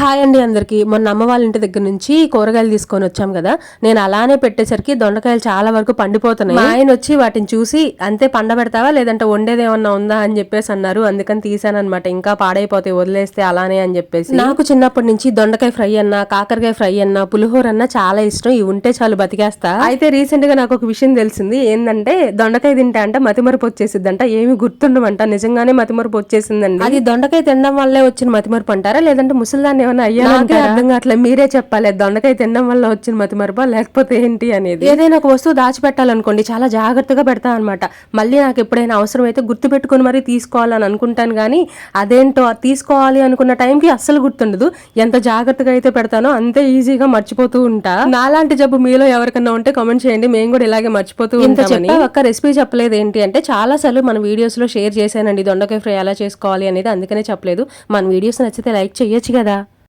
Hi అండి అందరికి. మొన్న అమ్మ వాళ్ళ ఇంటి దగ్గర నుంచి కూరగాయలు తీసుకొని వచ్చాం కదా, నేను అలానే పెట్టేసరికి దొండకాయలు చాలా వరకు పండిపోతున్నాయి. మా ఆయన వచ్చి వాటిని చూసి అంతే పండబెడతావా లేదంటే వండేది ఏమన్నా ఉందా అని చెప్పేసి అన్నారు. అందుకని తీసానమాట. ఇంకా పాడైపోతాయి వదిలేస్తే అలానే అని చెప్పేసి. నాకు చిన్నప్పటి నుంచి దొండకాయ ఫ్రై అన్నా, కాకరకాయ ఫ్రై అన్నా, పులిహోర అన్నా చాలా ఇష్టం. ఇవి ఉంటే చాలు బతికేస్తా. అయితే రీసెంట్ గా నాకు ఒక విషయం తెలిసింది. ఏంటంటే దొండకాయ తింటే అంట మతిమరుపు వచ్చేసిద్దంట, ఏమి గుర్తుండమంట. నిజంగానే మతిమరుపు వచ్చేసిందండి. అది దొండకాయ తినడం వల్లే వచ్చిన మతిమరుపు అంటారా లేదంటే ముసలిదాన్ని ఏమన్నా అయ్యానంటే అర్థం కావట్లే. మీరే చెప్పాలి, దొండకాయ తినడం వల్ల వచ్చిన మతిమరుపా లేకపోతే ఏంటి అనేది. ఏదైనా ఒక వస్తువు దాచిపెట్టాలనుకోండి చాలా జాగ్రత్తగా పెడతా అనమాట. మళ్ళీ నాకు ఎప్పుడైనా అవసరం అయితే గుర్తు పెట్టుకుని మరీ తీసుకోవాలని అనుకుంటాను, కానీ అదేంటో తీసుకోవాలి అనుకున్న టైంకి అస్సలు గుర్తుండదు. ఎంత జాగ్రత్తగా అయితే పెడతానో అంతే ఈజీగా మర్చిపోతూ ఉంటా. నాలాంటి జబ్బు మీలో ఎవరికన్నా ఉంటే కామెంట్ చేయండి. మేము కూడా ఇలాగే మర్చిపోతూ ఉంటామని. ఒక్క రెసిపీ చెప్పలేదు ఏంటి అంటే, చాలా సార్లు మన వీడియోస్ లో షేర్ చేశానండి దొండకాయ ఫ్రై ఎలా చేసుకోవాలి అనేది, అందుకనే చెప్పలేదు. మన వీడియోస్ నచ్చితే లైక్ చేయొచ్చు కదా.